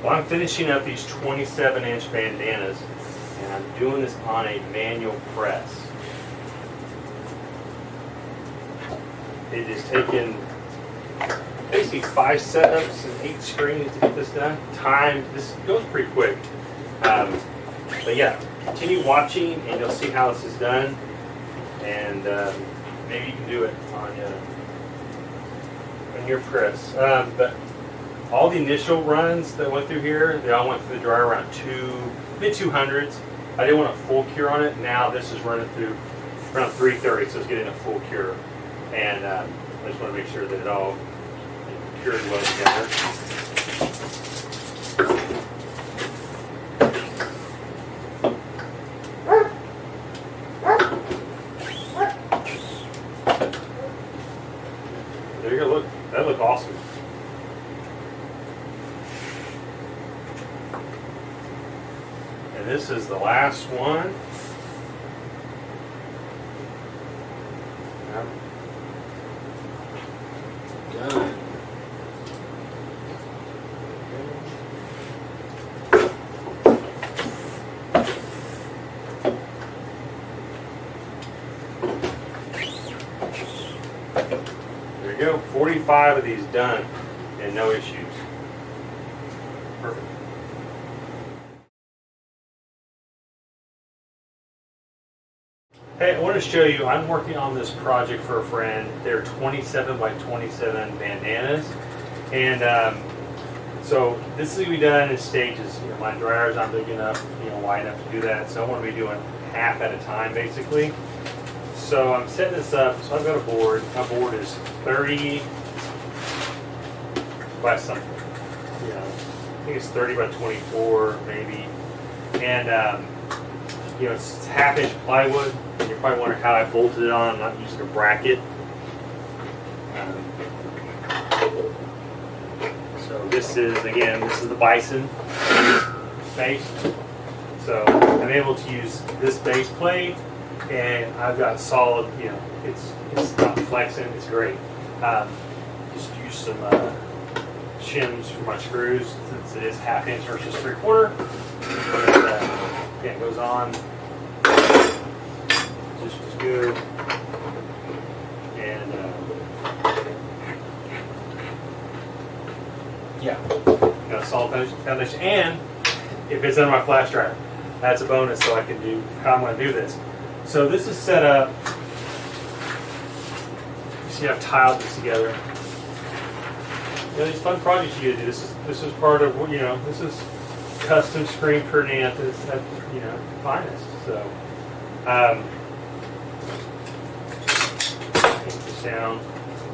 Well, I'm finishing up these 27-inch bandanas, and I'm doing this on a manual press. It is taking basically 5 setups and 8 screens to get this done. This goes pretty quick. But yeah, continue watching and you'll see how this is done. And maybe you can do it on your press. But all the initial runs that went through here, they all went through the dryer around mid-200s. I didn't want a full cure on it. Now this is running through around 330, so it's getting a full cure. And I just want to make sure that it all cured well together. There you go, look, that looked awesome. And this is the last one. Done. There you go, 45 of these done and no issues. Perfect. Hey, I want to show you, I'm working on this project for a friend. They're 27 by 27 bandanas. And so this is going to be done in stages. You know, my dryer's not big enough, wide enough to do that. So I want to be doing half at a time, basically. So I'm setting this up. So I've got a board. My board is 30 by something. I think it's 30 by 24, maybe. And it's half-inch plywood. And you're probably wondering how I bolted it on. I'm not using a bracket. So this is the Bison base. So I'm able to use this base plate, and I've got solid. It's not flexing. It's great. Just use some shims for my screws since it is half-inch versus 3/4. It goes on. Just as good. And got a solid foundation. And if it's under my flash dryer, that's a bonus. So I can do how I'm going to do this. So this is set up. You see, I've tiled this together. These fun projects you get to do. This is part of this is custom screen printing at this finest. So take this down.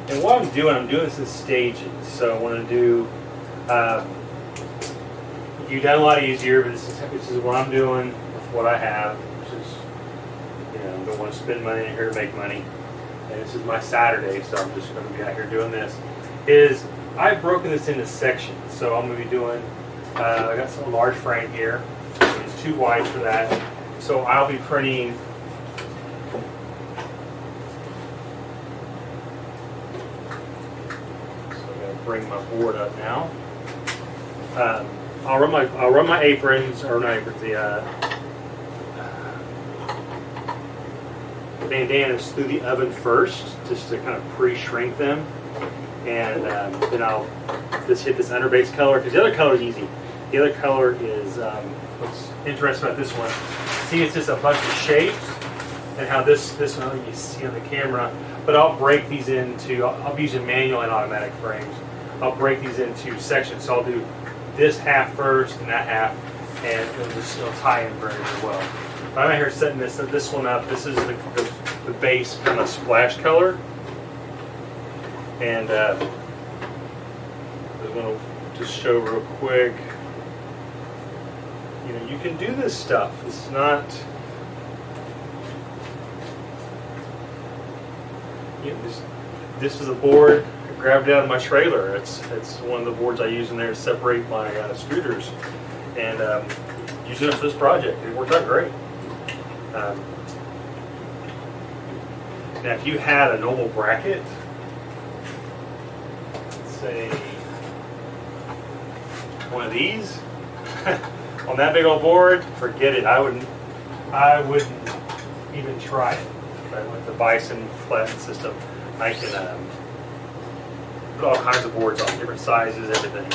And what I'm doing this in stages. So I want to do. You've done a lot easier, but this is what I'm doing with what I have, which is don't want to spend money in here to make money. And this is my Saturday, so I'm just going to be out here doing this. I've broken this into sections, so I'm going to be doing. I got some large frame here. It's too wide for that, so I'll be printing. So I'm going to bring my board up now. I'll run my aprons, or not aprons, the bandanas through the oven first, just to kind of pre-shrink them, and then I'll just hit this underbase color, because the other color is easy. The other color is what's interesting about this one. See, it's just a bunch of shapes, and how this one you see on the camera. But I'll break these into. I'll be using manual and automatic frames. I'll break these into sections. So I'll do this half first and that half, and it'll tie in very, very well. But I'm out here setting this one up. This is the base kind of splash color, and I'm going to just show real quick. You can do this stuff. It's not. This is a board. I grabbed it out of my trailer. It's one of the boards I use in there to separate my extruders, and using it for this project. It worked out great. Now, if you had a normal bracket, let's say one of these on that big old board, forget it. I wouldn't even try it. But with the Bison Platen System, I can put all kinds of boards on, different sizes, everything.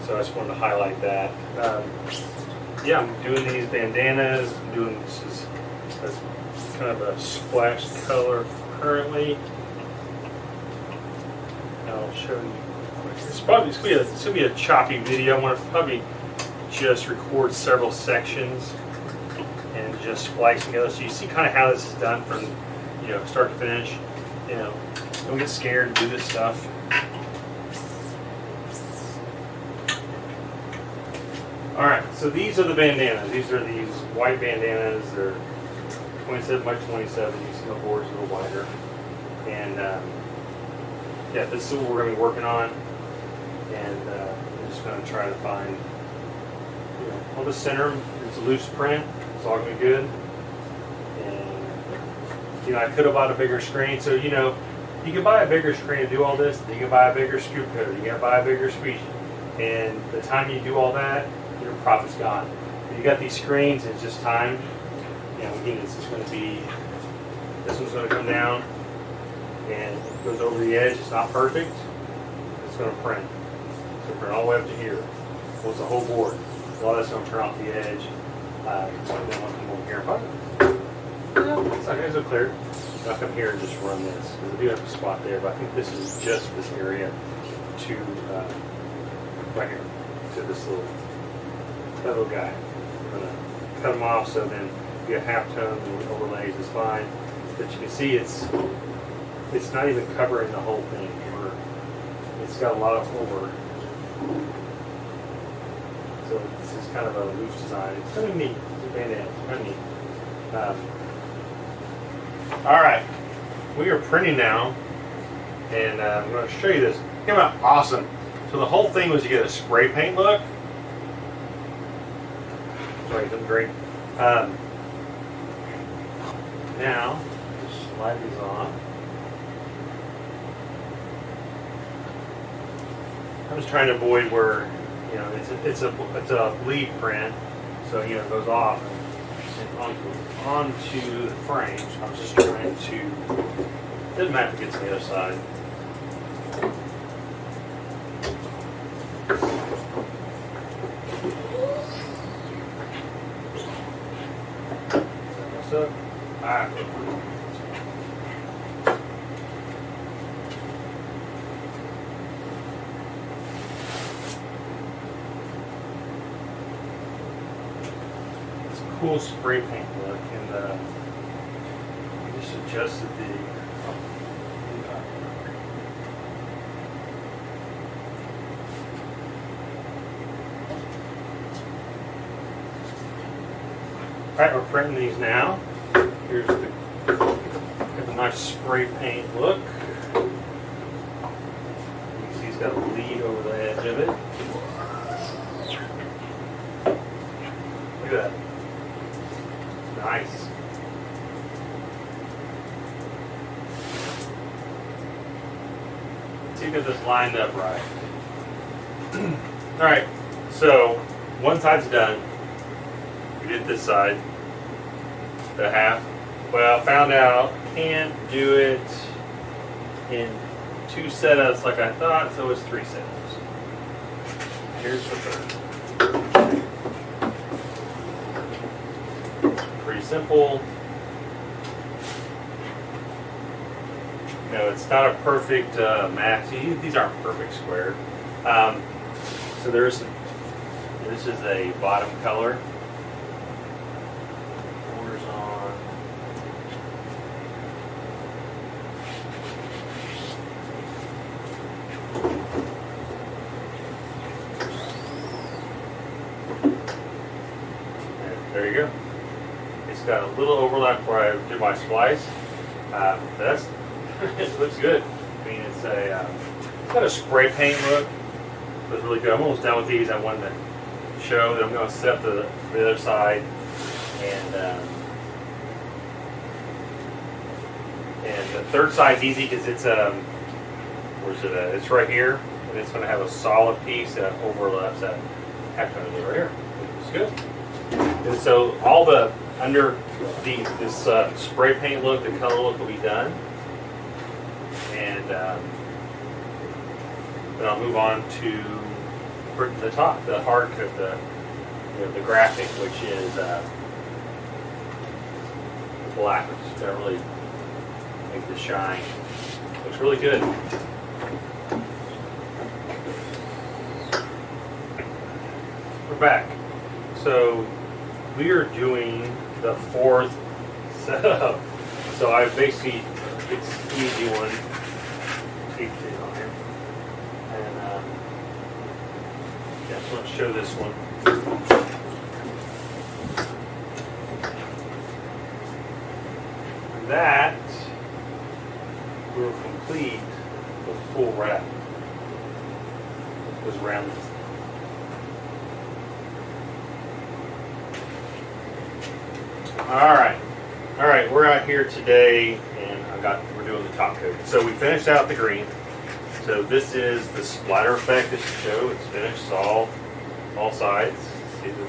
So I just wanted to highlight that. Yeah, I'm doing these bandanas. I'm doing this is kind of a splashed color currently. I'll show you. It's going to be a choppy video. I want to probably just record several sections and just splice together, so you see kind of how this is done from start to finish. Don't get scared and do this stuff. All right, so these are the bandanas. These are these white bandanas. They're 27 by 27. You see the board's a little wider, and yeah, this is what we're going to be working on. And I'm just going to try to find, on the center, it's a loose print. It's all going to be good. And I could have bought a bigger screen. So you can buy a bigger screen to do all this. You can buy a bigger screw coater. You can buy a bigger squeegee. And the time you do all that, your profit's gone. If you got these screens, it's just time. Again, this is going to be, this one's going to come down and it goes over the edge. It's not perfect. It's going to print. It's going to print all the way up to here. Well, it's a whole board. A lot of that's going to turn off the edge. Then one come over here. It's not going to clear. I'll come here and just run this, because I do have a spot there, but I think this is just this area to right here, to this little guy. I'm going to cut them off, so then you get half tone and overlays is fine. But you can see it's not even covering the whole thing. It's got a lot of over. So this is kind of a loose design. It's kind of neat. It's a bandana. It's kind of neat. All right, we are printing now, and I'm going to show you this. It came out awesome. So the whole thing was to get a spray paint look. Sorry, some drink. Now, just slide these on. I'm just trying to avoid where it's a bleed print, so it goes off and onto the frame. So I'm just trying to. Doesn't matter if it gets to the other side. So, cool spray paint look, and I just adjusted the. All right, we're printing these now. Here's the nice spray paint look. You can see it's got a lead over the edge of it. Look at that. Nice. Let's see if this lined up right. All right, so one side's done. We did this side, the half. Well, found out can't do it in 2 setups like I thought, so it's 3 setups. Here's the third. Pretty simple. It's not a perfect match. These aren't perfect square. So this is a bottom color. There you go. It's got a little overlap where I did my splice. It looks good. I mean, it's got a spray paint look. It's really good. I'm almost done with these. I wanted to show that I'm going to set the other side, and the third side's easy because it's where's it at? It's right here. and it's going to have a solid piece that overlaps that half tone over here. It's good. And so all the under this spray paint look, the color look will be done, and then I'll move on to the top, the hard coat, the graphic, which is black, which is going to really make the shine. Looks really good. We're back. So we are doing the fourth setup. So I basically, it's an easy one. Keep it on here. And yeah, so let's show this one. That will complete the full wrap. It was round. All right, we're out here today, and we're doing the top coat. So we finished out the green. So this is the splatter effect just to show it's finished all sides. See the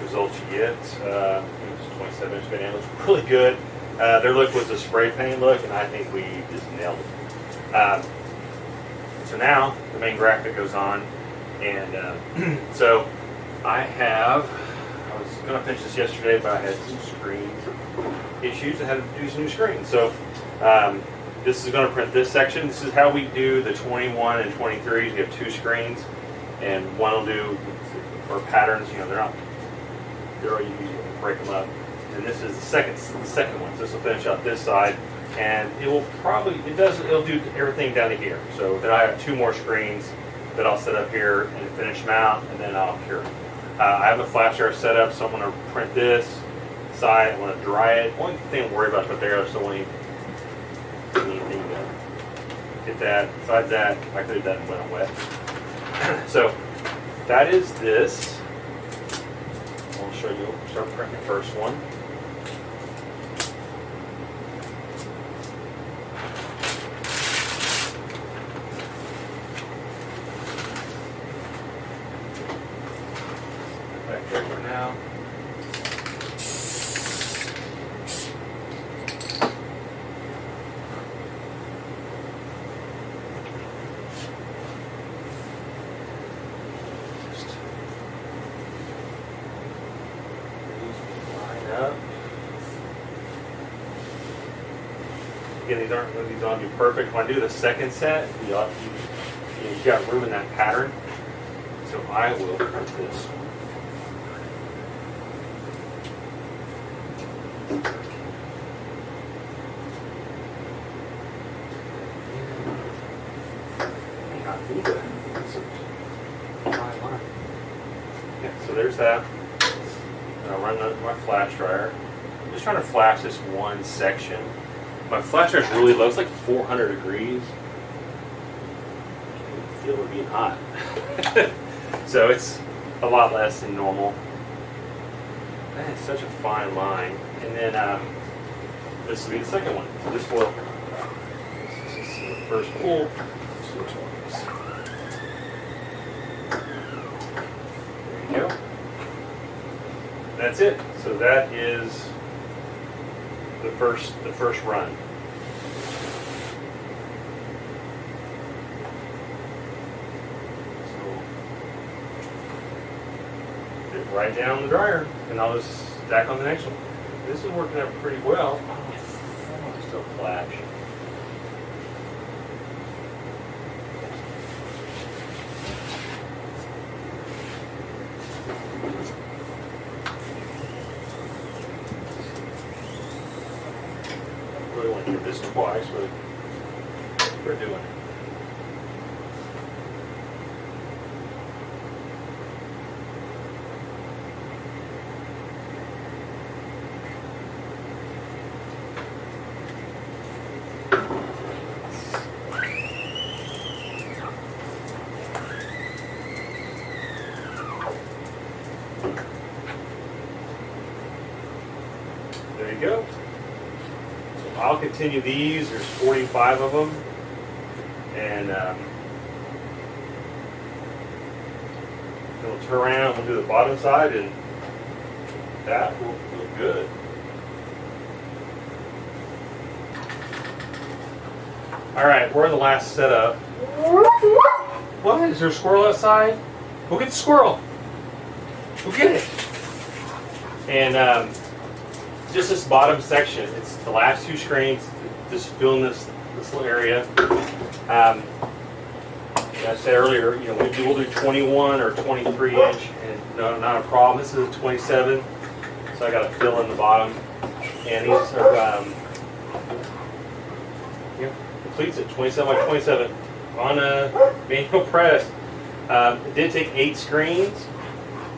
results you get. It's 27-inch banana, looks really good. Their look was a spray paint look, and I think we just nailed it. So now the main graphic goes on, and so I was going to finish this yesterday, but I had some screen issues and had to do some new screens. So this is going to print this section. This is how we do the 21 and 23s. We have two screens, and one will do for patterns. You know, they're all you break them up. And this is the second one. So this will finish out this side, and it'll do everything down to here. So then I have two more screens that I'll set up here and finish them out, and then I'll cure them. I have a flash dryer set up, so I'm going to print this side. I want to dry it. One thing I'm worried about is right there, so when you anything to get that. Besides that, I could have done it when I'm wet. So that is this. I'll show you. Start printing the first one. Back there for now. Again, these aren't be perfect. When I do the second set, you've got room in that pattern. So I will print this. Yeah, so there's that. And I'll run my flash dryer. I'm just trying to flash this one section. My flash dryer is really low. It's like 400 degrees. I can feel it being hot. So it's a lot less than normal. That is such a fine line. And then this will be the second one. So this will, this is the first pull. There you go. That's it. So that is the first run. So get right down the dryer, and I'll just stack on the next one. This is working out pretty well. Oh, still flash. I really want to do this twice, but we're doing it. There you go. So I'll continue these. There's 45 of them, and we'll turn around, we'll do the bottom side, and that will look good. All right, we're in the last setup. What? Is there a squirrel outside? Go get the squirrel. Go get it. And just this bottom section, it's the last two screens, just filling this little area. Like I said earlier, you know, we'll do 21 or 23 inch, and no, not a problem. This is a 27, so I got to fill in the bottom. And these are, completes it 27 by 27 on a manual press. It did take 8 screens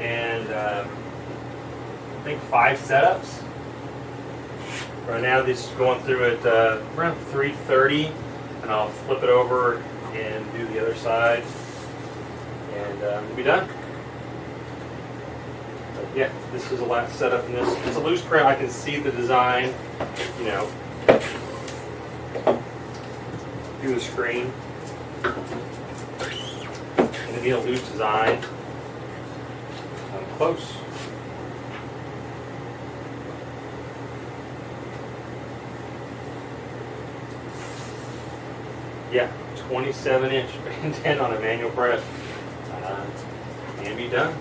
and I think 5 setups. Right now, this is going through at around 3:30, and I'll flip it over and do the other side, and we'll be done. But yeah, this is the last setup in this. It's a loose print. I can see the design, you know, through the screen. And it'll be a loose design. I'm close. Yeah, 27 inch bandana on a manual press. Can be done.